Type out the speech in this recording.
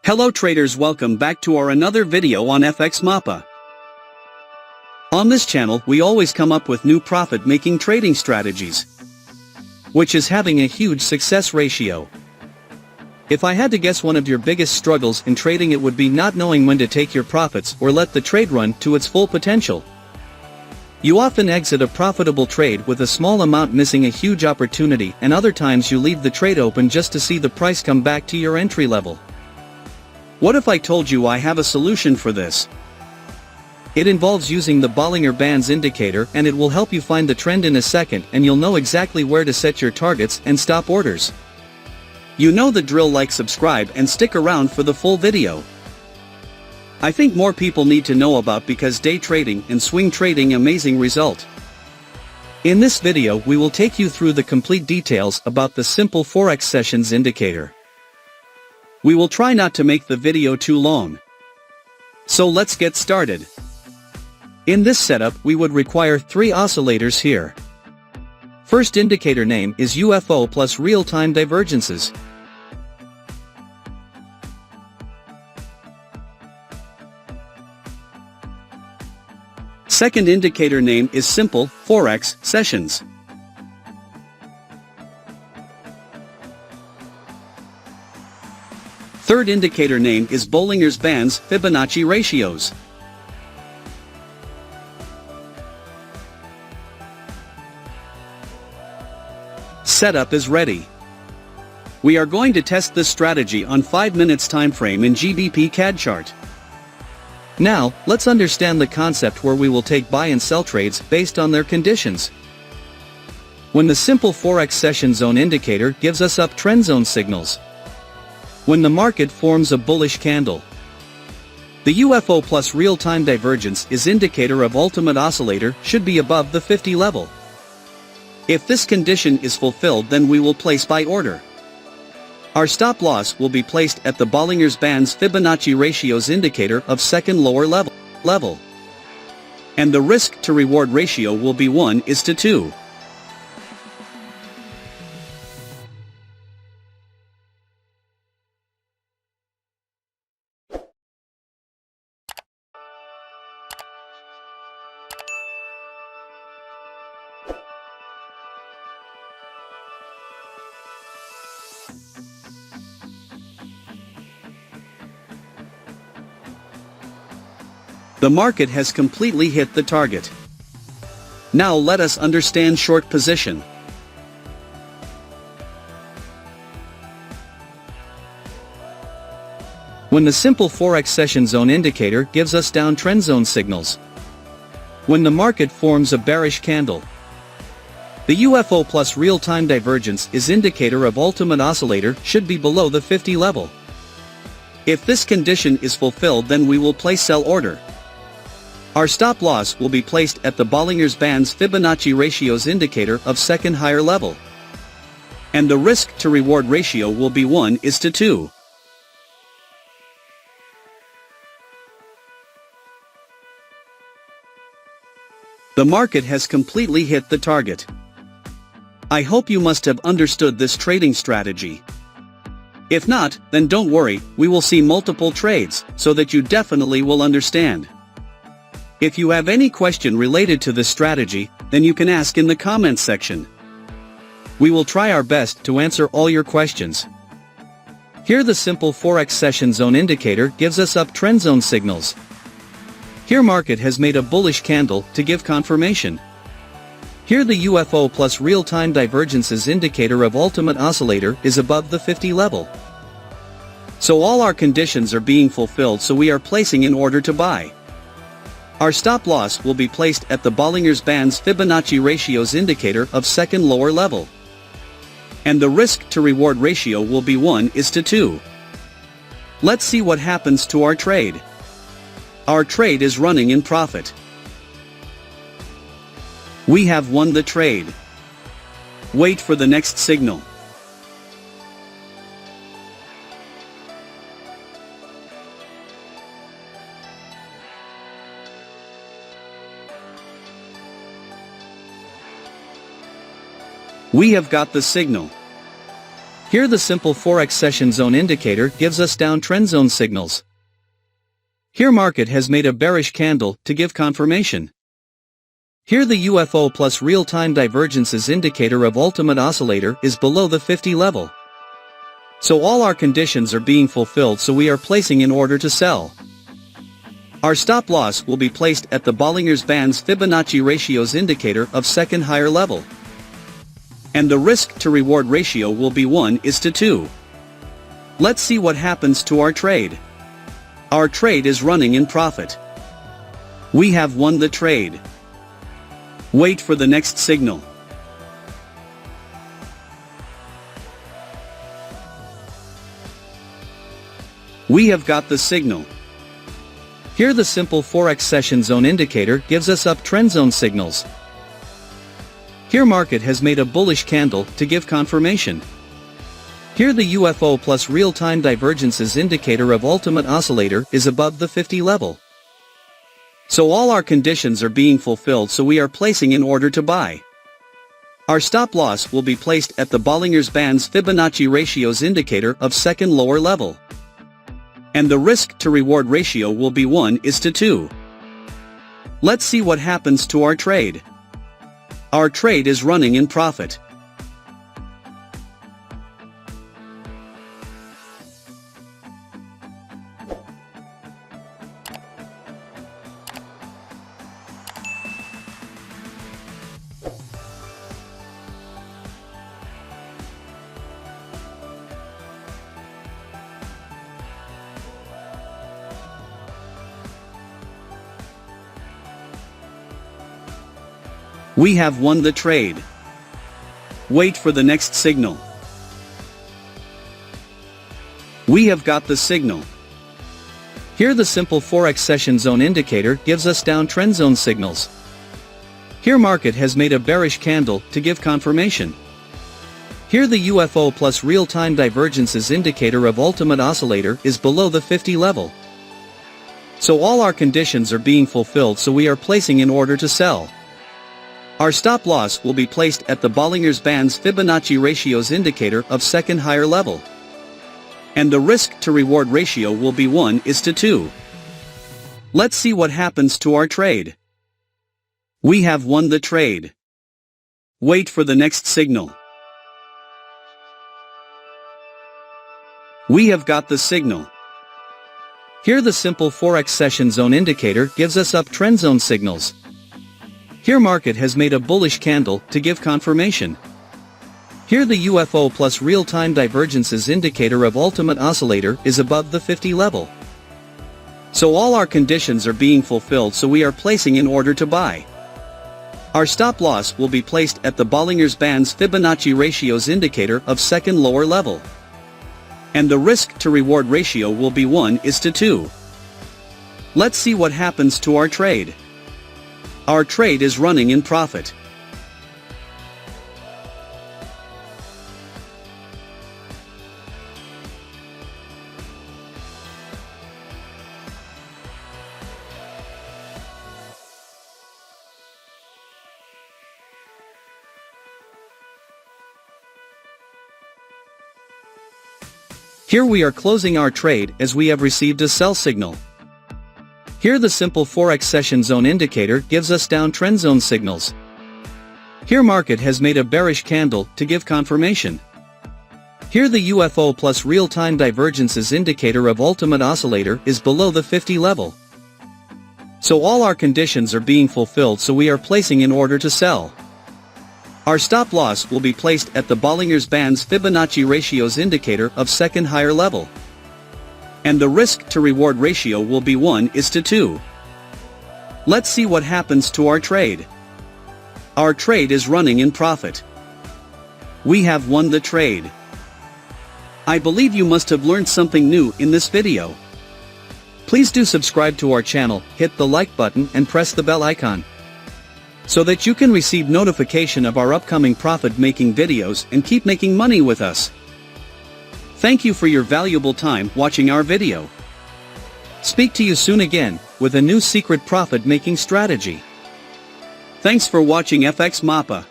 Hello traders, welcome back to our another video on FxMAPA. On this channel we always come up with new profit-making trading strategies, which is having a huge success ratio. If I had to guess, one of your biggest struggles in trading, it would be not knowing when to take your profits or let the trade run to its full potential. You often exit a profitable trade with a small amount, missing a huge opportunity, and other times you leave the trade open just to see the price come back to your entry level. What if I told you I have a solution for this? It involves using the Bollinger Bands indicator, and it will help you find the trend in a second, and you'll know exactly where to set your targets and stop orders. You know the drill. Like, subscribe and stick around for the full video. I think more people need to know about because day trading and swing trading amazing result. In this video we will take you through the complete details about the simple Forex sessions indicator. We will try not to make the video too long. So let's get started. In this setup we would require 3 oscillators here. First indicator name is UFO plus real-time divergences. Second indicator name is simple Forex sessions. Third indicator name is Bollinger Bands Fibonacci ratios. Setup is ready. We are going to test this strategy on 5 minutes time frame in GBP CAD chart. Now, let's understand the concept where we will take buy and sell trades based on their conditions. When the simple Forex session zone indicator gives us uptrend zone signals. When the market forms a bullish candle. The UFO plus real-time divergence is indicator of ultimate oscillator should be above the 50 level. If this condition is fulfilled, then we will place buy order. Our stop loss will be placed at the Bollinger Bands Fibonacci ratios indicator of second lower level. And the risk to reward ratio will be 1:2. The market has completely hit the target. Now let us understand short position. When the simple Forex session zone indicator gives us downtrend zone signals. When the market forms a bearish candle. The UFO plus real-time divergence is indicator of ultimate oscillator should be below the 50 level. If this condition is fulfilled, then we will place sell order. Our stop loss will be placed at the Bollinger Bands Fibonacci ratios indicator of second higher level. And the risk to reward ratio will be 1:2. The market has completely hit the target. I hope you must have understood this trading strategy. If not, then don't worry, we will see multiple trades, so that you definitely will understand. If you have any question related to this strategy, then you can ask in the comments section. We will try our best to answer all your questions. Here the simple Forex session zone indicator gives us uptrend zone signals. Here market has made a bullish candle to give confirmation. Here the UFO plus real-time divergences indicator of ultimate oscillator is above the 50 level. So all our conditions are being fulfilled, so we are placing in order to buy. Our stop loss will be placed at the Bollinger Bands Fibonacci ratios indicator of second lower level. And the risk to reward ratio will be 1:2. Let's see what happens to our trade. Our trade is running in profit. We have won the trade. Wait for the next signal. We have got the signal. Here the simple Forex session zone indicator gives us downtrend zone signals. Here market has made a bearish candle to give confirmation. Here the UFO plus real-time divergences indicator of ultimate oscillator is below the 50 level. So all our conditions are being fulfilled, so we are placing in order to sell. Our stop loss will be placed at the Bollinger's Band's Fibonacci ratios indicator of second higher level. And the risk to reward ratio will be 1:2. Let's see what happens to our trade. Our trade is running in profit. We have won the trade. Wait for the next signal. We have got the signal. Here the simple Forex session zone indicator gives us uptrend zone signals. Here market has made a bullish candle to give confirmation. Here the UFO plus real-time divergences indicator of ultimate oscillator is above the 50 level. So all our conditions are being fulfilled, so we are placing in order to buy. Our stop loss will be placed at the Bollinger's Band's Fibonacci ratios indicator of second lower level. And the risk to reward ratio will be 1:2. Let's see what happens to our trade. Our trade is running in profit. We have won the trade. Wait for the next signal. We have got the signal. Here the simple Forex session zone indicator gives us downtrend zone signals. Here market has made a bearish candle to give confirmation. Here the UFO plus real-time divergences indicator of ultimate oscillator is below the 50 level. So all our conditions are being fulfilled, so we are placing in order to sell. Our stop loss will be placed at the Bollinger's Band's Fibonacci ratios indicator of second higher level. And the risk to reward ratio will be 1:2. Let's see what happens to our trade. We have won the trade. Wait for the next signal. We have got the signal. Here the simple Forex session zone indicator gives us uptrend zone signals. Here market has made a bullish candle to give confirmation. Here the UFO plus real-time divergences indicator of ultimate oscillator is above the 50 level. So all our conditions are being fulfilled, so we are placing in order to buy. Our stop loss will be placed at the Bollinger's Band's Fibonacci ratios indicator of second lower level. And the risk to reward ratio will be 1:2. Let's see what happens to our trade. Our trade is running in profit. Here we are closing our trade as we have received a sell signal. Here the simple Forex session zone indicator gives us downtrend zone signals. Here market has made a bearish candle to give confirmation. Here the UFO plus real-time divergences indicator of ultimate oscillator is below the 50 level. So all our conditions are being fulfilled, so we are placing in order to sell. Our stop loss will be placed at the Bollinger's Band's Fibonacci ratios indicator of second higher level. And the risk to reward ratio will be 1:2. Let's see what happens to our trade. Our trade is running in profit. We have won the trade. I believe you must have learned something new in this video. Please do subscribe to our channel, hit the like button and press the bell icon, so that you can receive notification of our upcoming profit-making videos and keep making money with us. Thank you for your valuable time watching our video. Speak to you soon again, with a new secret profit-making strategy. Thanks for watching FxMAPA.